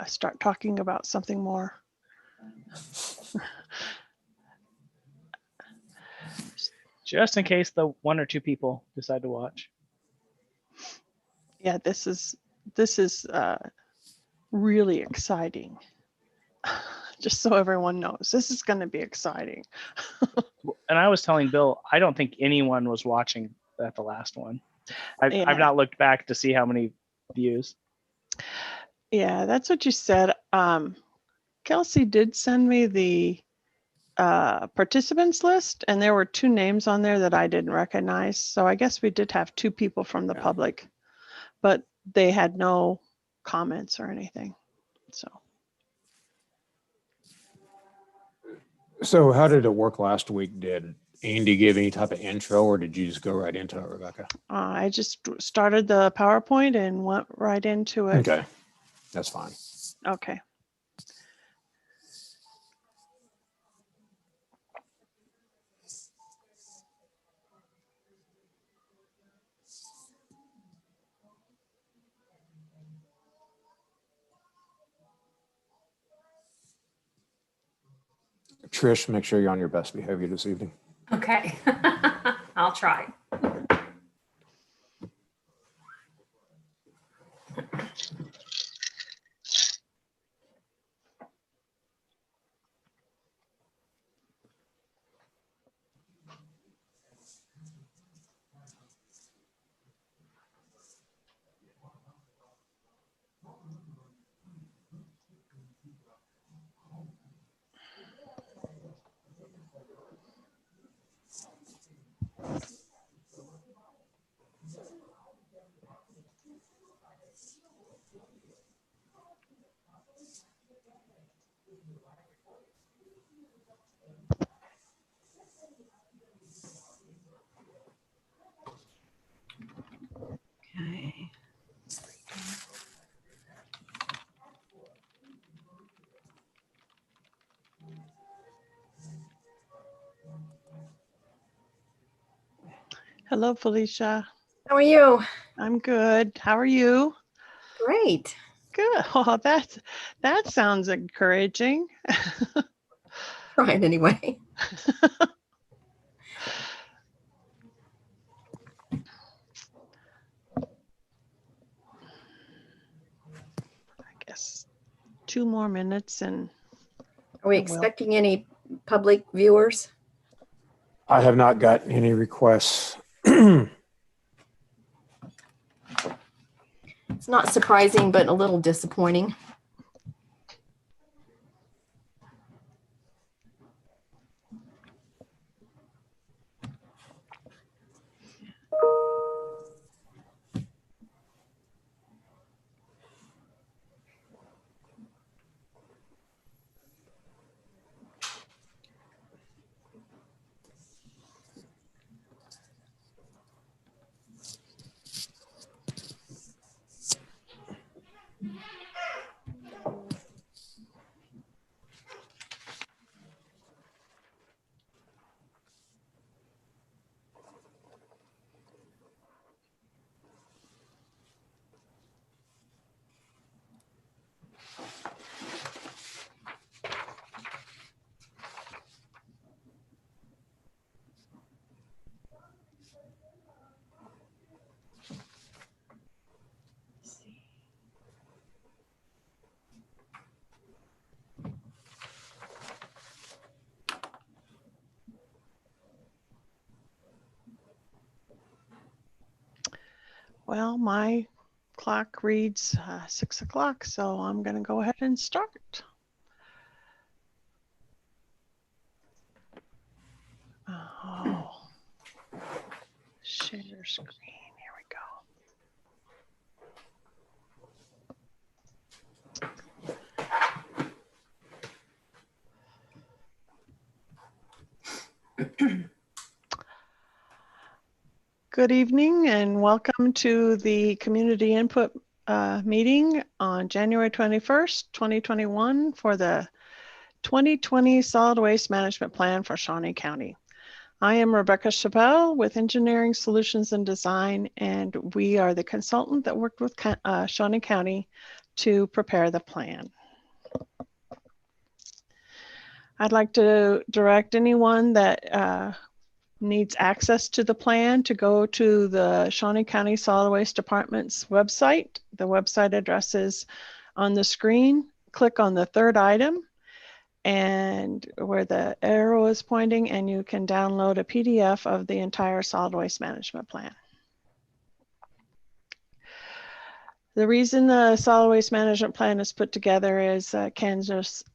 start talking about something more. Just in case the 1 or 2 people decide to watch. Yeah, this is really exciting. Just so everyone knows, this is going to be exciting. And I was telling Bill, I don't think anyone was watching at the last one. Yeah. I've not looked back to see how many views. Yeah, that's what you said. Kelsey did send me the participants list, and there were 2 names on there that I didn't recognize. So I guess we did have 2 people from the public, but they had no comments or anything. So how did it work last week? Did Andy give any type of intro, or did you just go right into it, Rebecca? I just started the PowerPoint and went right into it. Okay, that's fine. Okay. Trish, make sure you're on your best behavior this evening. Okay, I'll try. Okay. Hello, Felicia. How are you? I'm good. How are you? Great. Good. Oh, that sounds encouraging. Trying anyway. I guess 2 more minutes and Are we expecting any public viewers? I have not gotten any requests. It's not surprising, but a little disappointing. well, my clock reads 6 o'clock, so I'm going to go ahead and start. Oh, share screen. Here we go. Good evening and welcome to the community input meeting on January 21st, 2021 for the 2020 Solid Waste Management Plan for Shawnee County. I am Rebecca Chappelle with Engineering Solutions and Design, and we are the consultant that worked with Shawnee County to prepare the plan. I'd like to direct anyone that needs access to the plan to go to the Shawnee County Solid Waste Department's website. The website address is on the screen. Click on the third item and where the arrow is pointing, and you can download a PDF of the entire solid waste management plan. The reason the solid waste management plan is put together is Kansas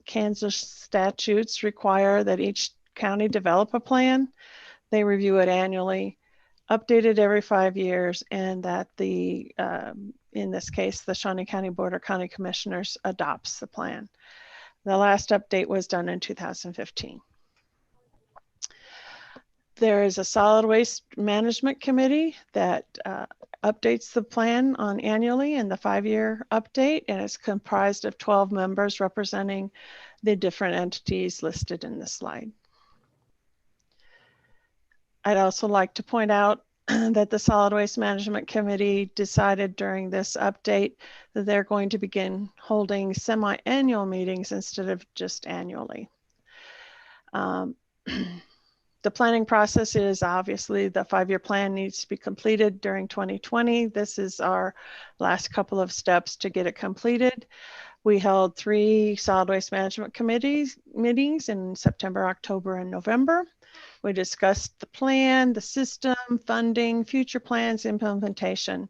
statutes require that each county develop a plan. They review it annually, update it every 5 years, and that the, in this case, the Shawnee County Board of County Commissioners adopts the plan. The last update was done in 2015. There is a solid waste management committee that updates the plan on annually in the 5-year update, and it's comprised of 12 members representing the different entities listed in the slide. I'd also like to point out that the Solid Waste Management Committee decided during this update that they're going to begin holding semi-annual meetings instead of just annually. The planning process is obviously the 5-year plan needs to be completed during 2020. This is our last couple of steps to get it completed. We held 3 solid waste management committees meetings in September, October, and November. We discussed the plan, the system, funding, future plans, implementation,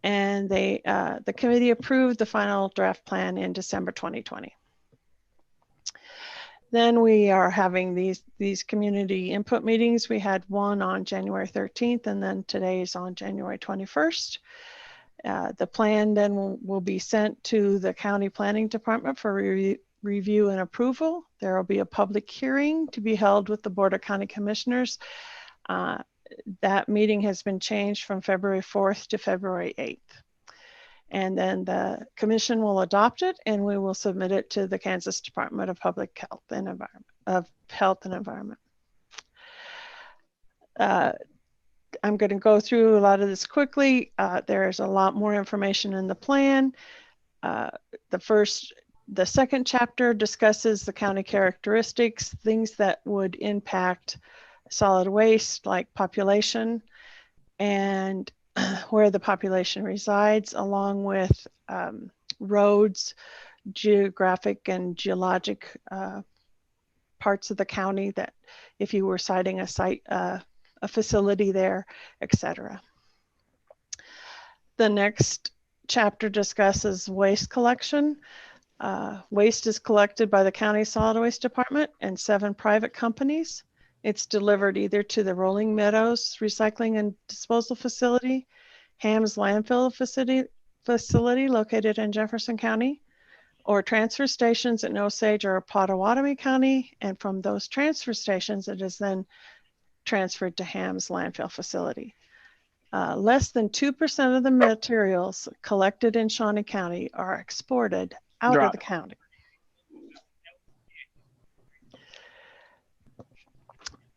and the committee approved the final draft plan in December 2020. Then we are having these community input meetings. We had one on January 13th, and then today's on January 21st. The plan then will be sent to the county planning department for review and approval. There will be a public hearing to be held with the Board of County Commissioners. That meeting has been changed from February 4th to February 8th. And then the commission will adopt it, and we will submit it to the Kansas Department of Public Health and Environment. I'm going to go through a lot of this quickly. There's a lot more information in the plan. The second chapter discusses the county characteristics, things that would impact solid waste like population and where the population resides, along with roads, geographic and geologic parts of the county that if you were citing a site, a facility there, etc. The next chapter discusses waste collection. Waste is collected by the County Solid Waste Department and 7 private companies. It's delivered either to the Rolling Meadows Recycling and Disposal Facility, Ham's Landfill facility located in Jefferson County, or transfer stations in Osage or Pottawatomie County. And from those transfer stations, it is then transferred to Ham's Landfill facility. Less than 2% of the materials collected in Shawnee County are exported out of the county.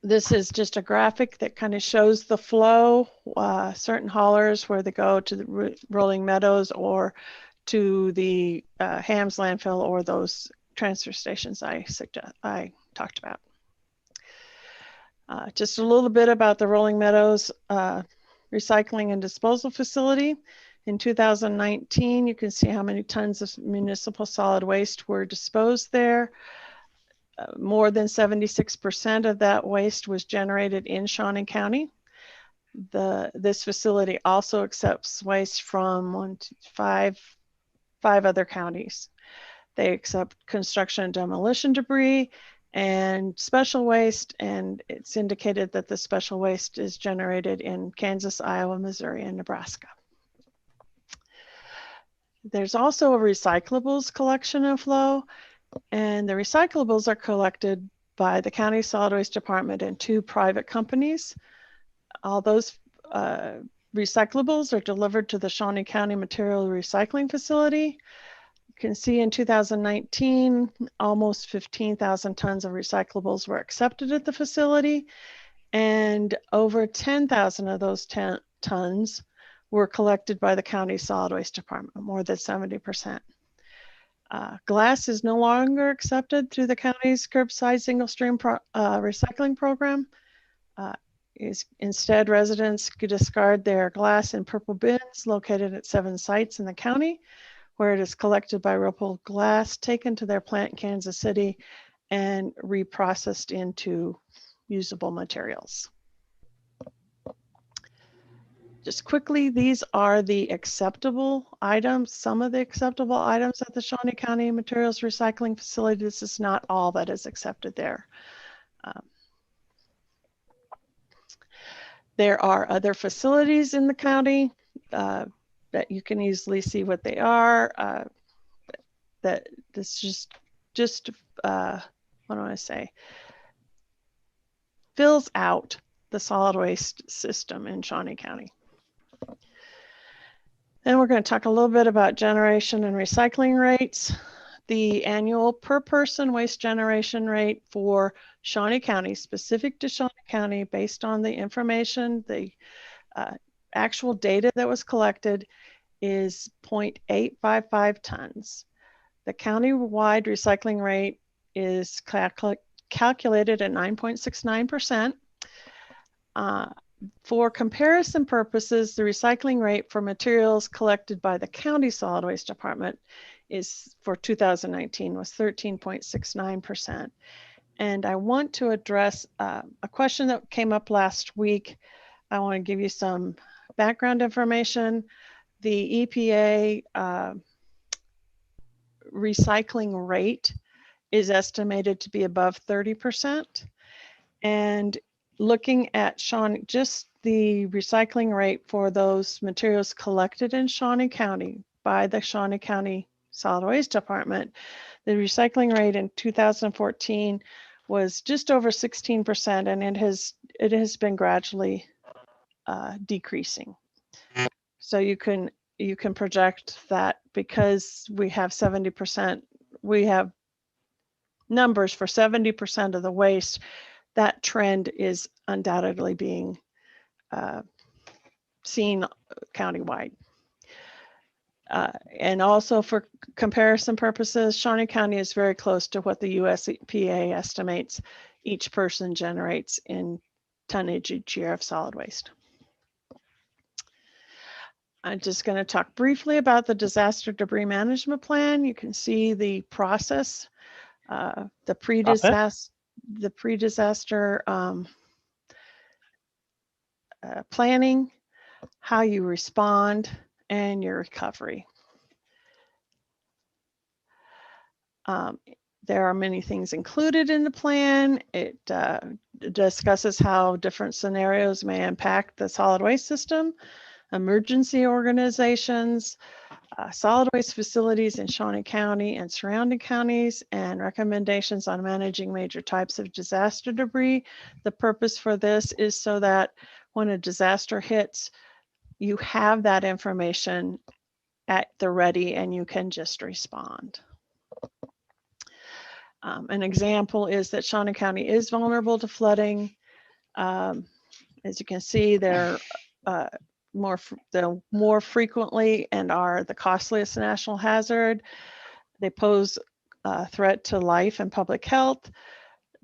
This is just a graphic that kind of shows the flow, certain haulers where they go to the Rolling Meadows or to the Ham's landfill or those transfer stations I talked about. Just a little bit about the Rolling Meadows Recycling and Disposal Facility. In 2019, you can see how many tons of municipal solid waste were disposed there. More than 76% of that waste was generated in Shawnee County. This facility also accepts waste from 5 other counties. They accept construction and demolition debris and special waste, and it's indicated that the special waste is generated in Kansas, Iowa, Missouri, and Nebraska. There's also a recyclables collection and flow. And the recyclables are collected by the County Solid Waste Department and 2 private companies. All those recyclables are delivered to the Shawnee County Material Recycling Facility. You can see in 2019, almost 15,000 tons of recyclables were accepted at the facility, and over 10,000 of those tons were collected by the County Solid Waste Department, more than 70%. Glass is no longer accepted through the county's curbside single stream recycling program. Instead, residents could discard their glass in purple bins located at 7 sites in the county, where it is collected by Whirlpool Glass, taken to their plant in Kansas City, and reprocessed into usable materials. Just quickly, these are the acceptable items, some of the acceptable items at the Shawnee County Materials Recycling Facility. This is not all that is accepted there. There are other facilities in the county that you can easily see what they are. That this just what do I say? Fills out the solid waste system in Shawnee County. Then we're going to talk a little bit about generation and recycling rates. The annual per person waste generation rate for Shawnee County, specific to Shawnee County, based on the information, the actual data that was collected, is 0.855 tons. The county-wide recycling rate is calculated at 9.69%. For comparison purposes, the recycling rate for materials collected by the county solid waste department is for 2019 was 13.69%. And I want to address a question that came up last week. I want to give you some background information. The EPA recycling rate is estimated to be above 30%. And looking at Shawnee, just the recycling rate for those materials collected in Shawnee County by the Shawnee County Solid Waste Department, the recycling rate in 2014 was just over 16%, and it has been gradually decreasing. So you can project that because we have 70%, we have numbers for 70% of the waste. That trend is undoubtedly being seen countywide. And also for comparison purposes, Shawnee County is very close to what the US EPA estimates each person generates in tonnage each year of solid waste. I'm just going to talk briefly about the disaster debris management plan. You can see the process, the pre-disaster planning, how you respond, and your recovery. There are many things included in the plan. It discusses how different scenarios may impact the solid waste system, emergency organizations, solid waste facilities in Shawnee County and surrounding counties, and recommendations on managing major types of disaster debris. The purpose for this is so that when a disaster hits, you have that information at the ready and you can just respond. An example is that Shawnee County is vulnerable to flooding. As you can see, they're more frequently and are the costliest national hazard. They pose a threat to life and public health.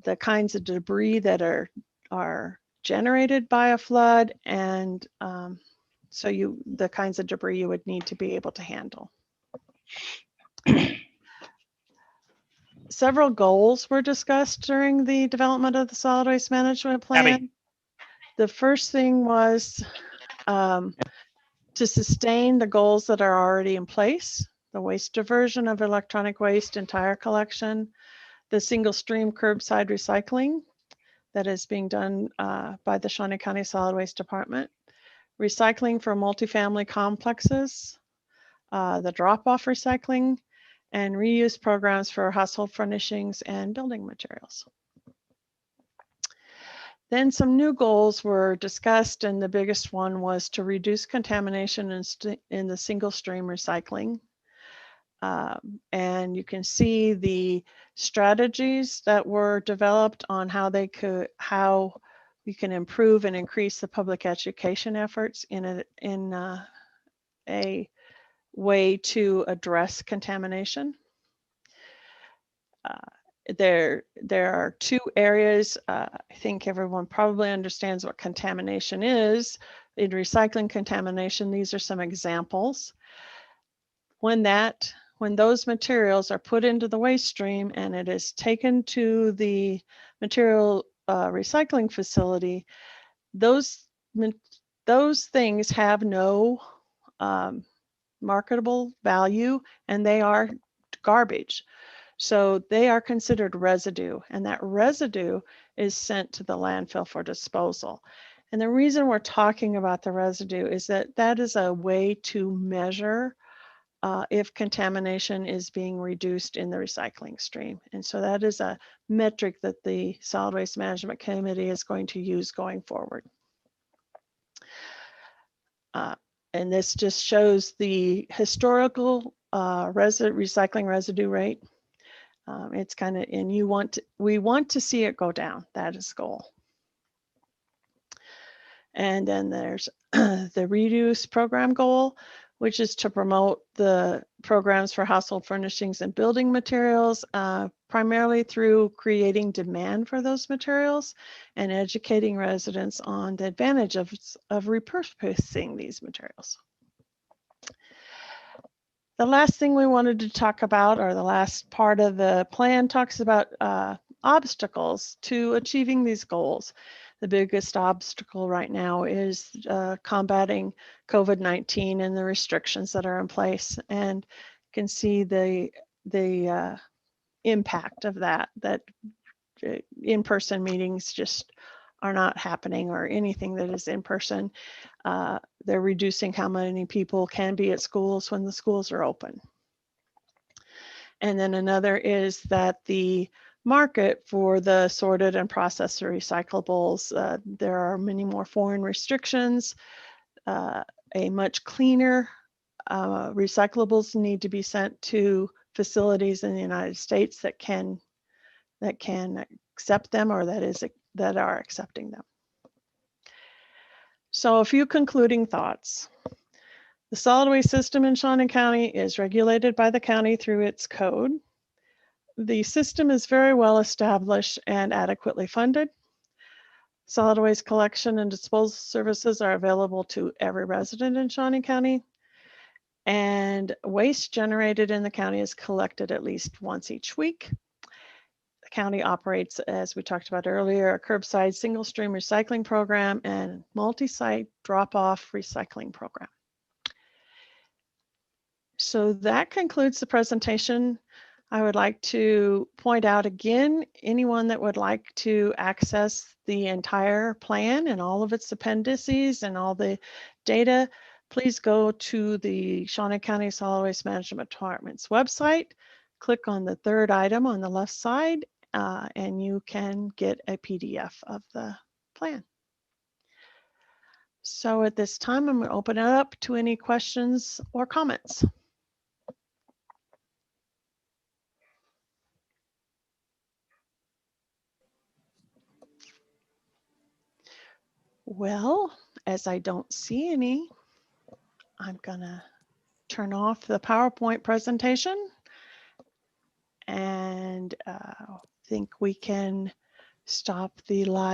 The kinds of debris that are generated by a flood, and the kinds of debris you would need to be able to handle. Several goals were discussed during the development of the solid waste management plan. Abby. The first thing was to sustain the goals that are already in place, the waste diversion of electronic waste and tire collection, the single stream curbside recycling that is being done by the Shawnee County Solid Waste Department, recycling for multifamily complexes, the drop-off recycling, and reuse programs for household furnishings and building materials. Then some new goals were discussed, and the biggest one was to reduce contamination in the single stream recycling. And you can see the strategies that were developed on how we can improve and increase the public education efforts in a way to address contamination. There are two areas. I think everyone probably understands what contamination is. In recycling contamination, these are some examples. When those materials are put into the waste stream and it is taken to the material recycling facility, those things have no marketable value and they are garbage. So they are considered residue, and that residue is sent to the landfill for disposal. And the reason we're talking about the residue is that that is a way to measure if contamination is being reduced in the recycling stream. And so that is a metric that the Solid Waste Management Committee is going to use going forward. And this just shows the historical recycling residue rate. It's kind of, and we want to see it go down. That is the goal. And then there's the reduce program goal, which is to promote the programs for household furnishings and building materials, primarily through creating demand for those materials and educating residents on the advantage of repurposing these materials. The last thing we wanted to talk about, or the last part of the plan, talks about obstacles to achieving these goals. The biggest obstacle right now is combating COVID-19 and the restrictions that are in place. And you can see the impact of that in-person meetings just are not happening, or anything that is in person. They're reducing how many people can be at schools when the schools are open. And then another is that the market for the sorted and processed recyclables, there are many more foreign restrictions. A much cleaner recyclables need to be sent to facilities in the United States that can accept them, or that are accepting them. So a few concluding thoughts. The solid waste system in Shawnee County is regulated by the county through its code. The system is very well established and adequately funded. Solid waste collection and disposal services are available to every resident in Shawnee County. And waste generated in the county is collected at least once each week. The county operates, as we talked about earlier, a curbside single stream recycling program and multi-site drop-off recycling program. So that concludes the presentation. I would like to point out again, anyone that would like to access the entire plan and all of its appendices and all the data, please go to the Shawnee County Solid Waste Management Department's website, click on the third item on the left side, and you can get a PDF of the plan. So at this time, I'm going to open it up to any questions or comments. Well, as I don't see any, I'm gonna turn off the PowerPoint presentation, and think we can stop the live.